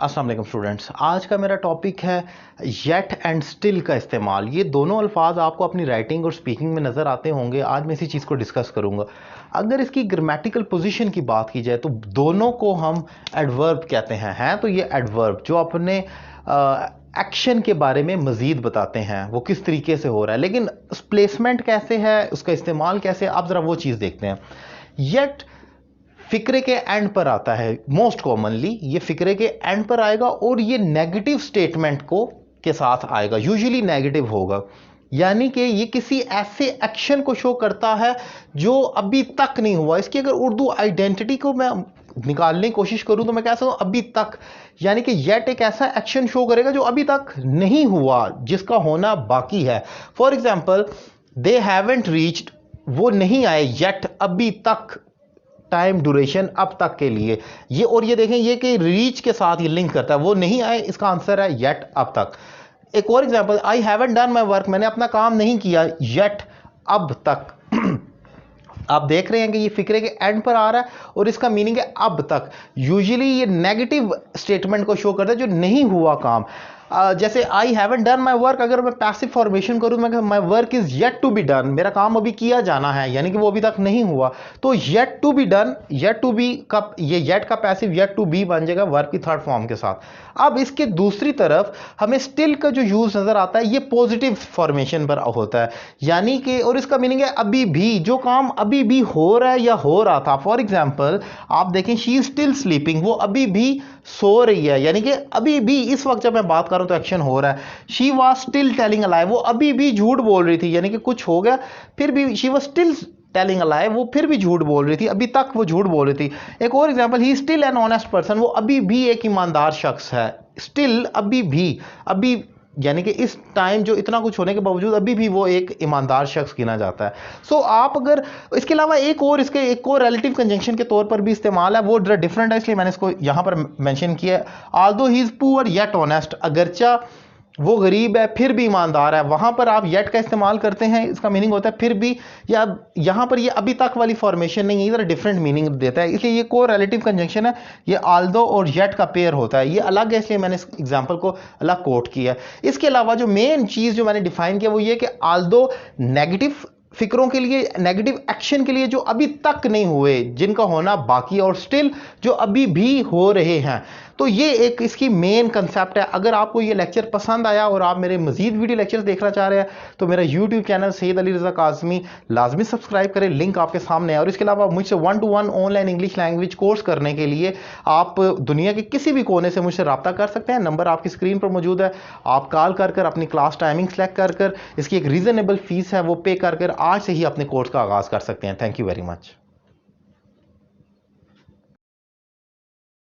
अस्सलाम वालेकुम स्टूडेंट्स। आज का मेरा टॉपिक है येट एंड स्टिल का इस्तेमाल। ये दोनों अल्फाज आपको अपनी राइटिंग और स्पीकिंग में नज़र आते होंगे। आज मैं इसी चीज़ को डिस्कस करूंगा। अगर इसकी ग्रामेटिकल पोजीशन की बात की जाए तो दोनों को हम एडवर्ब कहते हैं तो ये एडवर्ब जो अपने एक्शन के बारे में मज़ीद बताते हैं वो किस तरीके से हो रहा है, लेकिन प्लेसमेंट कैसे है, उसका इस्तेमाल कैसे, आप ज़रा वो चीज़ देखते हैं। येट फिक्रे के एंड पर आता है, मोस्ट कॉमनली ये फिक्रे के एंड पर आएगा और ये नेगेटिव स्टेटमेंट को के साथ आएगा, यूजुअली नेगेटिव होगा। यानी कि ये किसी ऐसे एक्शन को शो करता है जो अभी तक नहीं हुआ। इसकी अगर उर्दू आइडेंटिटी को मैं निकालने की कोशिश करूं तो मैं कह सकता हूं अभी तक, यानी कि येट एक ऐसा एक्शन शो करेगा जो अभी तक नहीं हुआ, जिसका होना बाकी है। For example, they haven't reached, वो नहीं आए येट, अभी तक, टाइम ड्यूरेशन अब तक के लिए। ये और ये देखें, ये कि रीच के साथ ये लिंक करता है, वो नहीं आए, इसका आंसर है येट, अब तक। एक और example, I haven't done my work, मैंने अपना काम नहीं किया येट, अब तक। आप देख रहे हैं कि ये फिक्रे के एंड पर आ रहा है और इसका मीनिंग है अब तक। यूजुअली ये नेगेटिव स्टेटमेंट को शो करता है जो नहीं हुआ काम। जैसे I haven't done my work, अगर मैं पैसिव फॉर्मेशन करूं, मैं my work is yet to be done, मेरा काम अभी किया जाना है, यानी कि वो अभी तक नहीं हुआ। तो yet to be done, yet to be का ये येट का पैसिव येट टू बी बन जाएगा वर्ब की थर्ड फॉर्म के साथ। अब इसके दूसरी तरफ हमें स्टिल का जो यूज नजर आता है, ये पॉजिटिव फॉर्मेशन पर होता है, यानी कि, और इसका मीनिंग है अभी भी, जो काम अभी भी हो रहा है या हो रहा था। फॉर एग्जाम्पल आप देखें, शी इज स्टिल स्लीपिंग, वो अभी भी सो रही है, यानी कि अभी भी इस वक्त जब मैं बात कर रहा हूं तो एक्शन हो रहा है। She was still telling a lie, वो अभी भी झूठ बोल रही थी, यानी कि कुछ हो गया फिर भी she was still telling a lie, वो फिर भी झूठ बोल रही थी, अभी तक वो झूठ बोल रही थी। एक और example, he still an honest person, वो अभी भी एक ईमानदार शख्स है। स्टिल, अभी भी, अभी यानी कि इस टाइम जो इतना कुछ होने के बावजूद अभी भी वो एक ईमानदार शख्स गिना जाता है। सो आप अगर इसके अलावा एक और रिलेटिव कंजंक्शन के तौर पर भी इस्तेमाल है, वो डिफरेंट है, इसलिए मैंने इसको यहां पर मेंशन किया है। Although he is poor yet honest, अगरचा वो गरीब है फिर भी ईमानदार है, वहां पर आप येट का इस्तेमाल करते हैं, इसका मीनिंग होता है फिर भी, या यहां पर ये अभी तक वाली फॉर्मेशन नहीं है, इधर डिफरेंट मीनिंग देता है, इसलिए ये को रिलेटिव कंजंक्शन है। ये आल्दो और येट का पेयर होता है, ये अलग है, इसलिए मैंने इस एग्जांपल को अलग कोट किया। इसके अलावा जो मेन चीज जो मैंने डिफाइन किया वो ये कि आल्दो नेगेटिव फिक्रों के लिए, नेगेटिव एक्शन के लिए जो अभी तक नहीं हुए, जिनका होना बाकी, और स्टिल जो अभी भी हो रहे हैं। तो ये एक इसकी मेन कंसेप्ट है। अगर आपको ये लेक्चर पसंद आया और आप मेरे मजीद वीडियो लेक्चर्स देखना चाह रहे हैं तो मेरा यूट्यूब चैनल सैयद अली रज़ा काज़मी लाजमी सब्सक्राइब करें, लिंक आपके सामने है। और इसके अलावा मुझसे 1-to-1 online English language course करने के लिए आप दुनिया के किसी भी कोने से मुझसे रब्ता कर सकते हैं। नंबर आपकी स्क्रीन पर मौजूद है, आप कॉल कर अपनी क्लास टाइमिंग सेलेक्ट कर इसकी एक रीजनेबल फीस है वो पे कर आज से ही अपने कोर्स का आगाज कर सकते हैं। Thank you very much.